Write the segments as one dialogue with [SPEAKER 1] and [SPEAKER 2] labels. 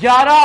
[SPEAKER 1] 11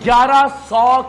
[SPEAKER 1] 1100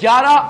[SPEAKER 1] 11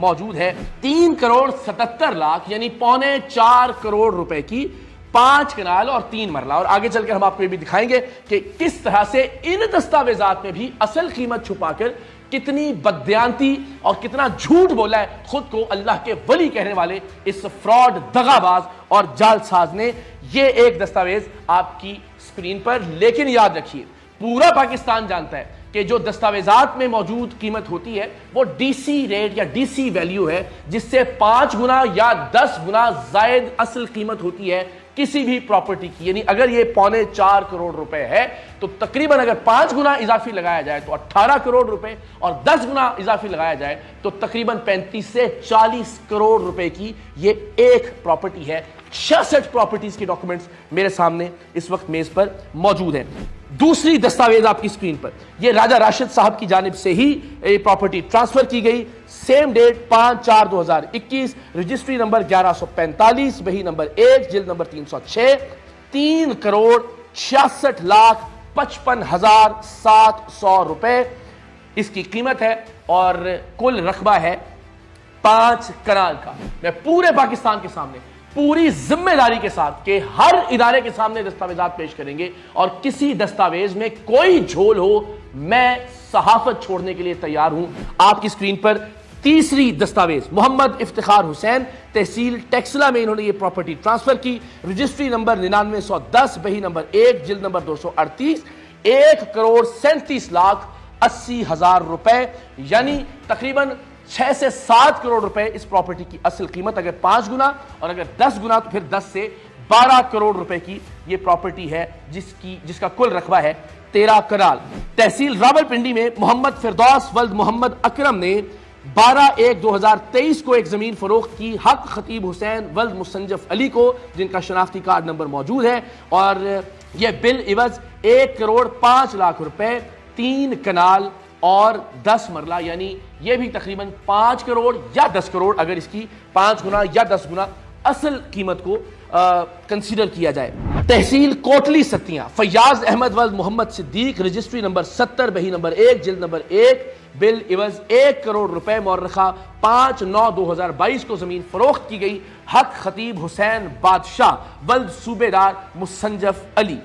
[SPEAKER 1] موجود ہے 3,77,00,000 یعنی 3.25 کروڑ روپے کی 5 کنال اور 3 مرلہ. اور آگے چل کر ہم آپ کو یہ بھی دکھائیں گے کہ کس طرح سے ان دستاویزات میں بھی اصل قیمت چھپا کر کتنی بددیانتی اور کتنا جھوٹ بولا ہے خود کو اللہ کے ولی کہنے والے اس فراڈ دغاباز اور جال ساز نے. یہ ایک دستاویز آپ کی سکرین پر، لیکن یاد رکھیے پورا پاکستان جانتا ہے کہ جو دستاویزات میں موجود قیمت ہوتی ہے وہ ڈی سی ریٹ یا ڈی سی ویلیو ہے، جس سے 5 گنا یا 10 گنا زائد اصل قیمت ہوتی ہے کسی بھی پراپرٹی کی. یعنی اگر یہ 3.25 کروڑ روپے ہے تو تقریباً اگر 5 گنا اضافی لگایا جائے تو 18 کروڑ روپے، اور 10 گنا اضافی لگایا جائے تو تقریباً 35 سے 40 کروڑ روپے کی یہ ایک پراپرٹی ہے. 66 پراپرٹیز کی ڈاکومنٹس میرے سامنے اس وقت میز پر موجود ہیں. دوسری دستاویز آپ کی سکرین پر، یہ راجہ راشد صاحب کی جانب سے ہی یہ پراپرٹی ٹرانسفر کی گئی. سیم ڈیٹ 5/4/2021، رجسٹری نمبر 1145، بہی نمبر 1، جلد نمبر 306، 3,66,55,700 روپے اس کی قیمت ہے، اور کل رقبہ ہے 5 کنال کا. میں پورے پاکستان کے سامنے پوری ذمہ داری کے ساتھ کہ ہر ادارے کے سامنے دستاویزات پیش کریں گے، اور کسی دستاویز میں کوئی جھول ہو میں صحافت چھوڑنے کے لیے تیار ہوں. آپ کی سکرین پر تیسری دستاویز، محمد افتخار حسین، تحصیل ٹیکسلا میں انہوں نے یہ پراپرٹی ٹرانسفر کی. رجسٹری نمبر 9910، بہی نمبر 1، جلد نمبر 238، 1,37,80,000 روپے، یعنی تقریباً 6 سے 7 کروڑ روپے اس پراپرٹی کی اصل قیمت. اگر 5 گنا اور اگر 10 گنا تو پھر 10 سے 12 کروڑ روپے کی یہ پراپرٹی ہے، جس کا کل رقبہ ہے 13 کنال. تحصیل راولپنڈی میں محمد فردوس ولد محمد اکرم نے 12/1/2023 کو ایک زمین فروخت کی حق خطیب حسین ولد مسنجف علی کو، جن کا شناختی کارڈ نمبر موجود ہے، اور یہ بل عوض 1,05,00,000 روپے 3 کنال اور 10 مرلہ، یعنی یہ بھی تقریباً 5 کروڑ یا 10 کروڑ اگر اس کی 5 گنا یا 10 گنا اصل قیمت کو کنسیڈر کیا جائے. تحصیل کوٹلی ستیاں، فیاض احمد ولد محمد صدیق، رجسٹری نمبر 70، بہی نمبر 1، جلد نمبر 1، بل عوض 1 کروڑ روپے، مورخہ 5/9/2022 کو زمین فروخت کی گئی حق خطیب حسین بادشاہ ولد صوبیدار مسنجف علی،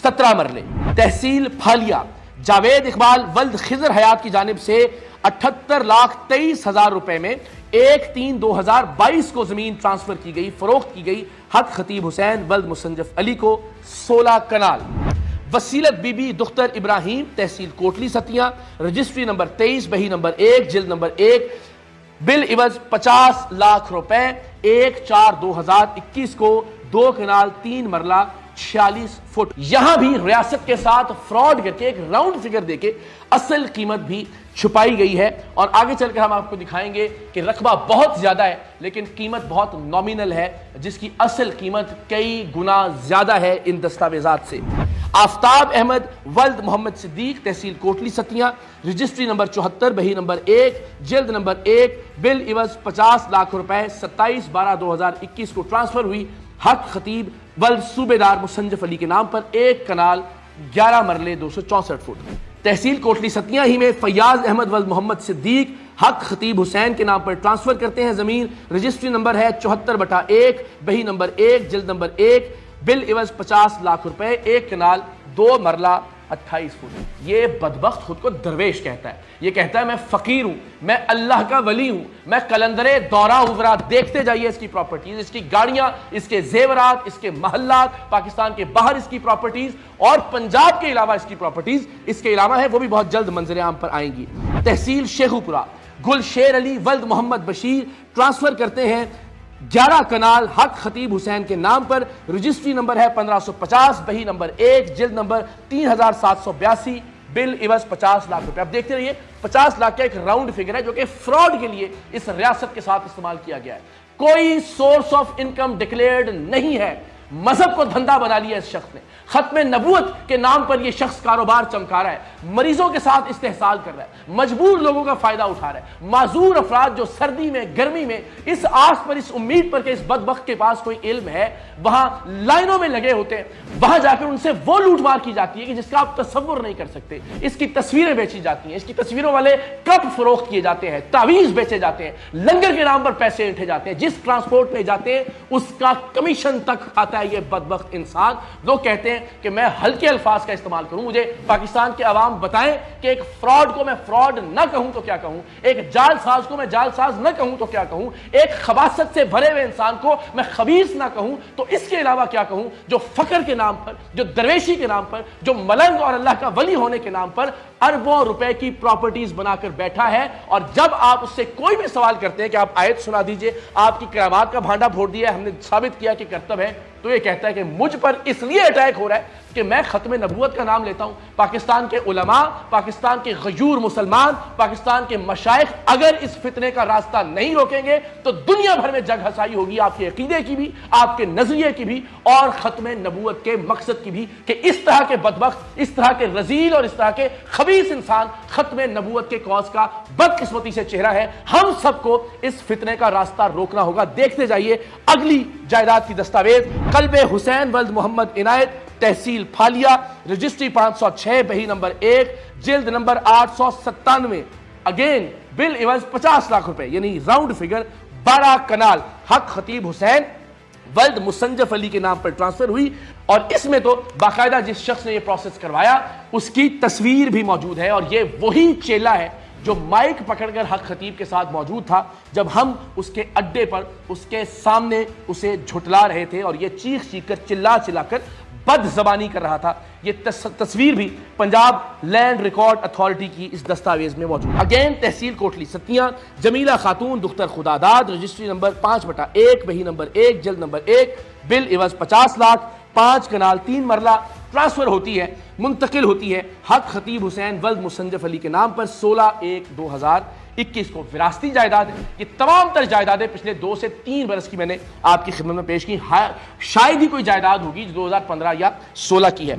[SPEAKER 1] 17 مرلے. تحصیل پھالیا، جاوید اقبال ولد خضر حیات کی جانب سے 78,23,000 روپے میں 1/3/2022 کو زمین ٹرانسفر کی گئی، فروخت کی گئی حق خطیب حسین ولد مسنجف علی کو، 16 کنال. وسیلت بی بی دختر ابراہیم، تحصیل کوٹلی ستیاں، رجسٹری نمبر 23، بہی نمبر 1، جلد نمبر 1، بل عوض 50 لاکھ روپے، 1/4/2021 کو، 2 کنال 3 مرلہ 46 فٹ. یہاں بھی ریاست کے ساتھ فراڈ کر کے ایک راؤنڈ فگر دے کے اصل قیمت بھی چھپائی گئی ہے. اور آگے چل کر ہم آپ کو دکھائیں گے کہ رقبہ بہت زیادہ ہے لیکن قیمت بہت نامینل ہے، جس کی اصل قیمت کئی گنا زیادہ ہے ان دستاویزات سے. آفتاب احمد ولد محمد صدیق، تحصیل کوٹلی ستیاں، رجسٹری نمبر 74، بہی نمبر 1، جلد نمبر 1، بل عوض 50 لاکھ روپے، 27/12/2021 کو ٹرانسفر ہوئی حق خطیب ولد صوبیدار مسنجف علی کے نام پر، 1 کنال 11 مرلے 264 فٹ. تحصیل کوٹلی ستیاں ہی میں فیاض احمد ولد محمد صدیق حق خطیب حسین کے نام پر ٹرانسفر کرتے ہیں زمین. رجسٹری نمبر ہے 74/1، بہی نمبر 1، جلد نمبر 1، بل عوض 50 لاکھ روپے، 1 کنال 2 مرلہ 28 فٹ. یہ بدبخت خود کو درویش کہتا ہے، یہ کہتا ہے میں فقیر ہوں، میں اللہ کا ولی ہوں، میں قلندر دورہ ہوں. ذرا دیکھتے جائیے اس کی پراپرٹیز، اس کی گاڑیاں، اس کے زیورات، اس کے محلات، پاکستان کے باہر اس کی پراپرٹیز، اور پنجاب کے علاوہ اس کی پراپرٹیز اس کے علاوہ ہیں، وہ بھی بہت جلد منظر عام پر آئیں گی. تحصیل شیخوپورہ، گل شیر علی ولد محمد بشیر ٹرانسفر کرتے ہیں 11 کنال حق خطیب حسین کے نام پر. رجسٹری نمبر ہے 1550، بہی نمبر 1، جلد نمبر 3782، بل عوض 50 لاکھ روپے. اب دیکھتے رہیے 50 لاکھ کا ایک راؤنڈ فگر ہے جو کہ فراڈ کے لیے اس ریاست کے ساتھ استعمال کیا گیا ہے. کوئی سورس آف انکم ڈکلیئرڈ نہیں ہے. مذہب کو دھندا بنا لیا اس شخص نے. ختم نبوت کے نام پر یہ شخص کاروبار چمکا رہا ہے, مریضوں کے ساتھ استحصال کر رہا ہے, مجبور لوگوں کا فائدہ اٹھا رہا ہے. معذور افراد جو سردی میں گرمی میں اس آس پر, اس امید پر کہ اس بدبخت کے پاس کوئی علم ہے, وہاں لائنوں میں لگے ہوتے ہیں, وہاں جا کر ان سے وہ لوٹ مار کی جاتی ہے کہ جس کا آپ تصور نہیں کر سکتے. اس کی تصویریں بیچی جاتی ہیں, اس کی تصویروں والے کپ فروخت کیے جاتے ہیں, تعویذ بیچے جاتے ہیں, لنگر کے نام پر پیسے اینٹھے جاتے ہیں, جس ٹرانسپورٹ میں جاتے ہیں اس کا کمیشن تک آتا ہے یہ بدبخت انسان. لوگ کہتے ہیں کہ میں ہلکے الفاظ کا استعمال کروں, مجھے پاکستان کے عوام بتائیں کہ ایک فراڈ کو میں فراڈ نہ کہوں تو کیا کہوں, ایک جال ساز کو میں جال ساز نہ کہوں تو کیا کہوں, ایک خباثت سے بھرے ہوئے انسان کو میں خبیث نہ کہوں تو اس کے علاوہ کیا کہوں, جو فقر کے نام پر, جو درویشی کے نام پر, جو ملنگ اور اللہ کا ولی ہونے کے نام پر اربوں روپے کی پراپرٹیز بنا کر بیٹھا ہے. اور جب آپ اس سے کوئی بھی سوال کرتے ہیں کہ آپ آیت سنا دیجئے, آپ کی کرامات کا بھانڈا پھوڑ دیا ہے, ہم نے ثابت کیا کہ کرتب ہے, تو یہ کہتا ہے کہ مجھ پر اس لیے اٹیک ہو رہا ہے کہ میں ختم نبوت کا نام لیتا ہوں. پاکستان کے علماء, پاکستان کے غیور مسلمان, پاکستان کے مشائخ اگر اس فتنے کا راستہ نہیں روکیں گے تو دنیا بھر میں جگ ہسائی ہوگی, آپ کے عقیدے کی بھی, آپ کے نظریے کی بھی, اور ختم نبوت کے مقصد کی بھی, کہ اس طرح کے بدبخت, اس طرح کے رذیل اور اس طرح کے خبیث انسان ختم نبوت کے کاز کا بدقسمتی سے چہرہ ہے. ہم سب کو اس فتنے کا راستہ روکنا ہوگا. دیکھتے جائیے اگلی جائیداد کی دستاویز, قلب حسین ولد محمد عنایت, تحصیل پھالیا, رجسٹری 506, بہی نمبر 1, جلد نمبر 897, اگین بل عوض 50 لاکھ روپے, یعنی راؤنڈ فگر 12 کنال حق خطیب حسین ولد مسنجف علی کے نام پر ٹرانسفر ہوئی. اور اس میں تو باقاعدہ جس شخص نے یہ پروسیس کروایا اس کی تصویر بھی موجود ہے, اور یہ وہی چیلا ہے جو مائک پکڑ کر حق خطیب کے ساتھ موجود تھا جب ہم اس کے اڈے پر اس کے سامنے اسے جھٹلا رہے تھے, اور یہ چیخ چیخ کر چلا چلا کر بد زبانی کر رہا تھا. یہ تصویر بھی پنجاب لینڈ ریکارڈ اتھارٹی کی اس دستاویز میں موجود. اگین تحصیل کوٹلی ستیاں, جمیلہ خاتون دختر خداداد, رجسٹری نمبر 5/1, بہی نمبر 1, جلد نمبر 1, بل عوض 50 لاکھ, 5 کنال 3 مرلہ ٹرانسفر ہوتی ہے, منتقل ہوتی ہے حق خطیب حسین ولد مسنجف علی کے نام پر 16/1/2021 کو. وراثتی جائیداد ہے. یہ تمام تر جائیدادیں پچھلے 2 سے 3 برس کی میں نے آپ کی خدمت میں پیش کی. شاید ہی کوئی جائیداد ہوگی جو 2015 یا 16 کی ہے.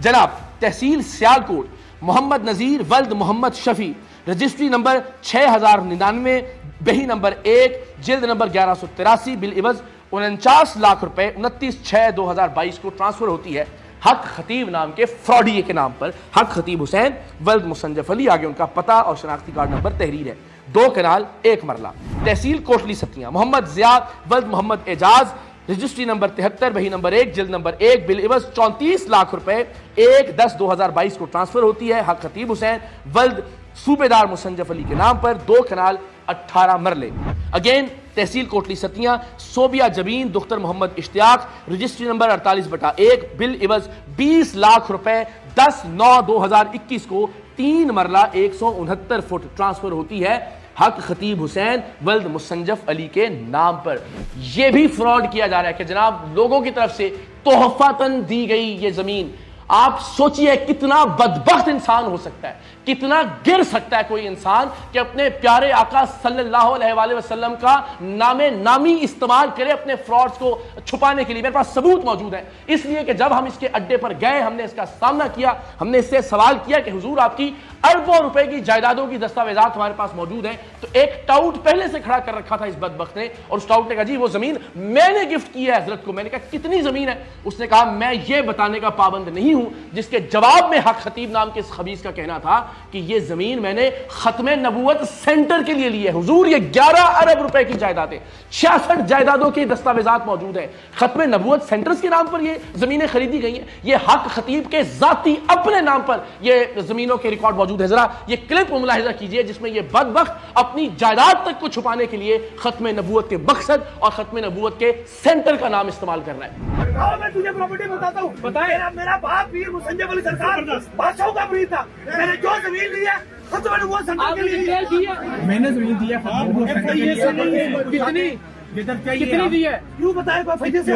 [SPEAKER 1] جناب تحصیل سیالکوٹ, محمد نذیر ولد محمد شفیع, رجسٹری نمبر 6099, بہی نمبر 1, جلد نمبر 1183, بل عوض 49 لاکھ روپے 29/6/2022 کو ٹرانسفر ہوتی ہے حق خطیب نام کے فراڈیے کے نام پر, حق خطیب حسین ولد مسنجف علی. آگے ان کا پتہ اور شناختی کارڈ نمبر تحریر ہے. 2 کنال 1 مرلہ. تحصیل کوٹلی ستیاں, محمد زیاد ولد محمد اعجاز, رجسٹری نمبر 73, بہی نمبر 1, جلد نمبر 1, بل عوض 34 لاکھ روپے 1/10/2022 کو ٹرانسفر ہوتی ہے حق خطیب حسین ولد صوبیدار مسنجف علی کے نام پر. 2 کنال 18 مرلے. اگین تحصیل کوٹلی ستیاں, صوبیہ جبین دختر محمد اشتیاق, رجسٹری نمبر 48/1, بل عوض 20 لاکھ روپے 10/9/2021 کو 3 مرلہ 169 فٹ ٹرانسفر ہوتی ہے حق خطیب حسین ولد مسنجف علی کے نام پر. یہ بھی فراڈ کیا جا رہا ہے کہ جناب لوگوں کی طرف سے تحفتاً دی گئی یہ زمین. آپ سوچئے کتنا بدبخت انسان ہو سکتا ہے, کتنا گر سکتا ہے کوئی انسان کہ اپنے پیارے آقا صلی اللہ علیہ وآلہ وسلم کا نام نامی استعمال کرے اپنے فراڈز کو چھپانے کے لیے. میرے پاس ثبوت موجود ہے, اس لیے کہ جب ہم اس کے اڈے پر گئے, ہم نے اس کا سامنا کیا, ہم نے اس سے سوال کیا کہ حضور آپ کی اربوں روپے کی جائیدادوں کی دستاویزات ہمارے پاس موجود ہیں. تو ایک ٹاؤٹ پہلے سے کھڑا کر رکھا تھا اس بدبخت نے, اور اس ٹاؤٹ نے کہا جی وہ زمین میں نے گفٹ کی ہے حضرت کو. میں نے کہا کتنی زمین ہے؟ اس نے کہا میں یہ بتانے کا پابند نہیں ہوں, جس کے جواب میں حق خطیب نام کے اس خبیث کا کہنا تھا کہ یہ زمین میں نے ختم نبوت سینٹر کے لیے لی ہے. حضور یہ 11 ارب روپے کی جائیدادیں, 66 جائیدادوں کی دستاویزات موجود ہیں. ختم نبوت سینٹرز کے نام پر یہ زمینیں خریدی گئی ہیں. یہ حق خطیب کے ذاتی اپنے نام پر یہ زمینوں کے ریکارڈ موجود ہے. ذرا یہ کلپ ملاحظہ کیجئے جس میں یہ بدبخت اپنی جائیداد تک کو چھپانے کے لیے ختم نبوت کے مقصد اور ختم نبوت کے سینٹر کا نام استعمال کر رہا ہے.
[SPEAKER 2] میں تجھے پراپرٹی بتاتا ہوں. بتائیں. میرا باپ پیر مسنجف علی سرکار بادشاہوں کا پیر تھا. میں نے جو زمین لی ہے ختم نبوت سینٹر کے لیے
[SPEAKER 3] میں نے زمین دی ہے. کتنی دی ہے؟
[SPEAKER 2] کیوں بتائے فائدے سے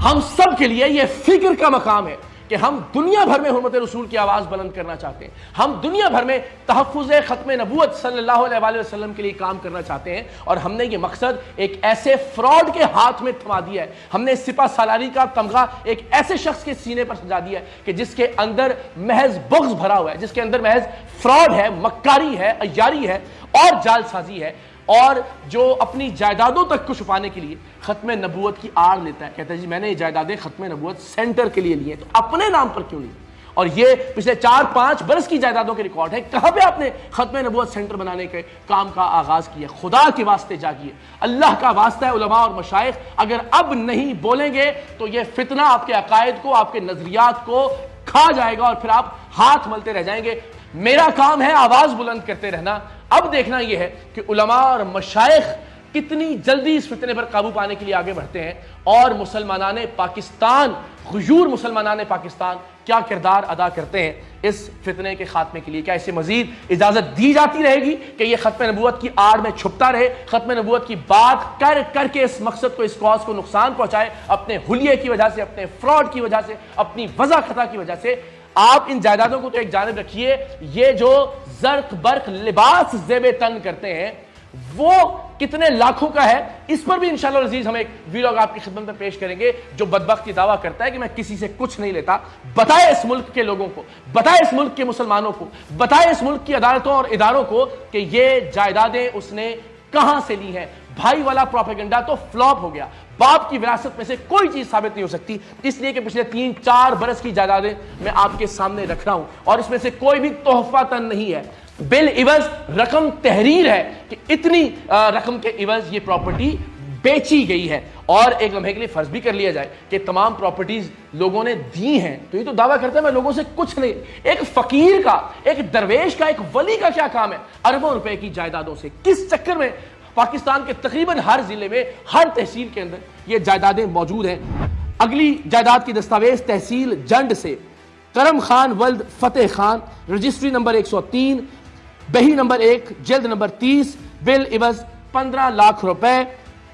[SPEAKER 1] ہم سب کے لیے یہ فکر کا مقام ہے کہ ہم دنیا بھر میں حرمت رسول کی آواز بلند کرنا چاہتے ہیں، ہم دنیا بھر میں تحفظ ختم نبوت صلی اللہ علیہ وآلہ وسلم کے لیے کام کرنا چاہتے ہیں، اور ہم نے یہ مقصد ایک ایسے فراڈ کے ہاتھ میں تھما دیا ہے، ہم نے سپہ سالاری کا تمغہ ایک ایسے شخص کے سینے پر سجا دیا ہے کہ جس کے اندر محض بغض بھرا ہوا ہے، جس کے اندر محض فراڈ ہے، مکاری ہے، عیاری ہے اور جال سازی ہے، اور جو اپنی جائیدادوں تک کو چھپانے کے لیے ختم نبوت کی آڑ لیتا ہے، کہتا ہے جی میں نے یہ جائیدادیں ختم نبوت سینٹر کے لیے لی ہیں، تو اپنے نام پر کیوں نہیں؟ اور یہ پچھلے 4-5 برس کی جائیدادوں کے ریکارڈ ہے، کہاں پہ آپ نے ختم نبوت سینٹر بنانے کے کام کا آغاز کیا؟ خدا کے واسطے جاگیے، اللہ کا واسطہ ہے علماء اور مشائخ، اگر اب نہیں بولیں گے تو یہ فتنہ آپ کے عقائد کو، آپ کے نظریات کو کھا جائے گا اور پھر آپ ہاتھ ملتے رہ جائیں گے۔ میرا کام ہے آواز بلند کرتے رہنا، اب دیکھنا یہ ہے کہ علماء اور مشائخ کتنی جلدی اس فتنے پر قابو پانے کے لیے آگے بڑھتے ہیں، اور مسلمانان پاکستان، غیور مسلمانان پاکستان کیا کردار ادا کرتے ہیں اس فتنے کے خاتمے کے لیے۔ کیا اسے مزید اجازت دی جاتی رہے گی کہ یہ ختم نبوت کی آڑ میں چھپتا رہے، ختم نبوت کی بات کر کر کے اس مقصد کو، اس کاز کو نقصان پہنچائے، اپنے حلیے کی وجہ سے، اپنے فراڈ کی وجہ سے، اپنی وضع خطا کی وجہ سے؟ آپ ان جائیدادوں کو تو ایک جانب رکھیے، یہ جو زرق برق لباس زیب تن کرتے ہیں وہ کتنے لاکھوں کا ہے، اس پر بھی انشاءاللہ العزیز ہم ایک ویلاگ آپ کی خدمت میں پیش کریں گے۔ جو بدبخت یہ دعویٰ کرتا ہے کہ میں کسی سے کچھ نہیں لیتا، بتائے اس ملک کے لوگوں کو، بتائے اس ملک کے مسلمانوں کو، بتائے اس ملک کی عدالتوں اور اداروں کو کہ یہ جائیدادیں اس نے کہاں سے لی ہیں۔ بھائی والا پروپیگنڈا تو فلاپ ہو گیا، باپ کی وراثت میں سے کوئی چیز ثابت نہیں ہو سکتی، اس لیے کہ پچھلے 3-4 برس کی جائیدادیں میں آپ کے سامنے رکھ رہا ہوں، اور اس میں سے کوئی بھی تحفہ تن نہیں ہے، بالعوض رقم تحریر ہے کہ اتنی رقم کے عوض یہ پراپرٹی بیچی گئی ہے۔ اور ایک لمحے کے لیے فرض بھی کر لیا جائے کہ تمام پراپرٹیز لوگوں نے دی ہیں، تو یہ تو دعویٰ کرتا ہے میں لوگوں سے کچھ نہیں۔ ایک فقیر کا، ایک درویش کا، ایک ولی کا کیا کام ہے اربوں روپے کی جائیدادوں سے؟ کس چکر میں پاکستان کے تقریباً ہر ضلع میں، ہر تحصیل کے اندر یہ جائیدادیں موجود ہیں؟ اگلی جائیداد کی دستاویز تحصیل جنڈ سے کرم خان ولد فتح خان، رجسٹری نمبر 103، بہی نمبر 1، جلد نمبر 30، بالعوض 15 لاکھ روپے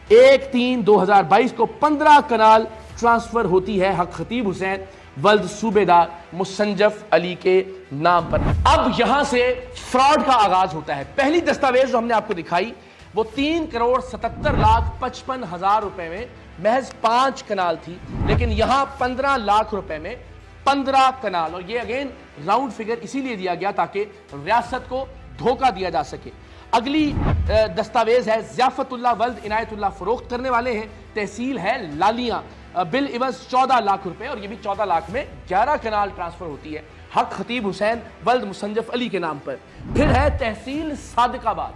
[SPEAKER 1] 1/3/2022 کو 15 کنال ٹرانسفر ہوتی ہے حق خطیب حسین ولد صوبے دار مسنجف علی کے نام پر۔ اب یہاں سے فراڈ کا آغاز ہوتا ہے۔ پہلی دستاویز جو ہم نے آپ کو دکھائی وہ 3,77,55,000 روپے میں محض 5 کنال تھی، لیکن یہاں 15 لاکھ روپے میں 15 کنال، اور یہ اگین راؤنڈ فگر اسی لیے دیا گیا تاکہ ریاست کو دھوکہ دیا جا سکے۔ اگلی دستاویز ہے ضیافت اللہ ولد عنایت اللہ، فروخت کرنے والے ہیں، تحصیل ہے لالیاں، بالعوض 14 لاکھ روپے، اور یہ بھی 14 لاکھ میں 11 کنال ٹرانسفر ہوتی ہے حق خطیب حسین ولد مسنجف علی کے نام پر۔ پھر ہے تحصیل صادق آباد،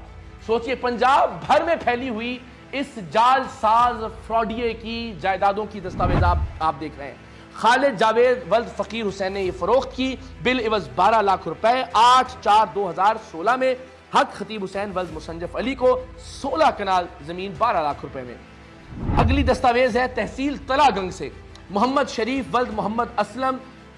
[SPEAKER 1] سوچئے پنجاب بھر میں پھیلی ہوئی اس جال ساز فراڈیے کی جائیدادوں کی دستاویز آپ دیکھ رہے ہیں۔ خالد جاوید ولد فقیر حسین نے یہ فروخت کی، بالعوض 12 لاکھ روپے 8/4/2016 میں حق خطیب حسین ولد مسنجف علی کو 16 کنال زمین 12 لاکھ روپے میں۔ اگلی دستاویز ہے تحصیل تلا گنگ سے محمد شریف ولد محمد اسلم،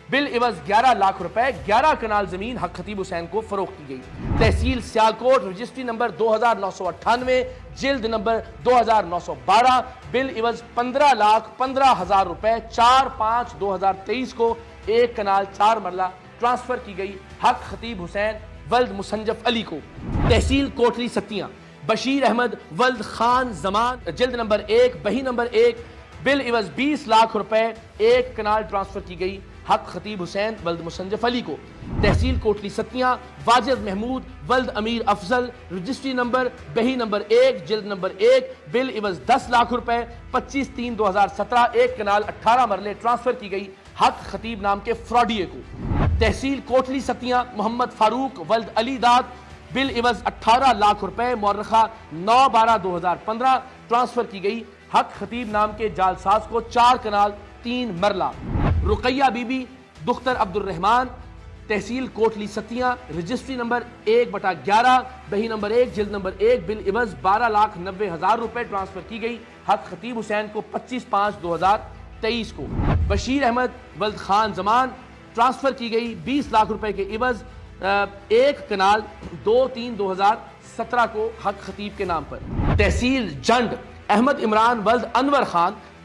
[SPEAKER 1] بالعوض 11 لاکھ روپے 11 کنال زمین حق خطیب حسین کو فروخت کی گئی۔ تحصیل سیالکوٹ، رجسٹری نمبر 2998، جلد نمبر 2912، بالعوض 15,15,000 روپے 4/5/2023 کو 1 کنال 4 مرلہ ٹرانسفر کی گئی حق خطیب حسین ولد مسنجف علی کو۔ تحصیل کوٹلی ستیاں بشیر احمد ولد خان زمان، جلد نمبر 1، بہی نمبر 1، بالعوض 20 لاکھ روپے 1 کنال ٹرانسفر کی گئی حق خطیب حسین ولد مسنجف علی کو۔ تحصیل کوٹلی ستیاں واجد محمود ولد امیر افضل، رجسٹری نمبر بہی نمبر 1، جلد نمبر 1، بالعوض 10 لاکھ روپے 25/3/2017 1 کنال 18 مرلے ٹرانسفر کی گئی حق خطیب نام کے فراڈیے کو۔ تحصیل کوٹلی ستیاں محمد فاروق ولد علی داد، بالعوض 18 لاکھ روپے مورخہ 9/12/2015 ٹرانسفر کی گئی حق خطیب نام کے جالساز کو 4 کنال 3 مرلہ۔ رقیہ بی بی دختر عبد الرحمن، تحصیل کوٹلی ستیاں، رجسٹری نمبر 1/11، بہی نمبر 1، جلد نمبر 1، بالعوض 12,90,000 روپے ٹرانسفر کی گئی حق خطیب حسین کو 25/5/2023 کو۔ بشیر احمد ولد خان زمان، ٹرانسفر کی گئی 20 لاکھ روپے کے عوض 1 کنال 2/3/2017 کو حق خطیب کے نام پر۔ تحصیل جنڈ احمد عمران ولد انور خان،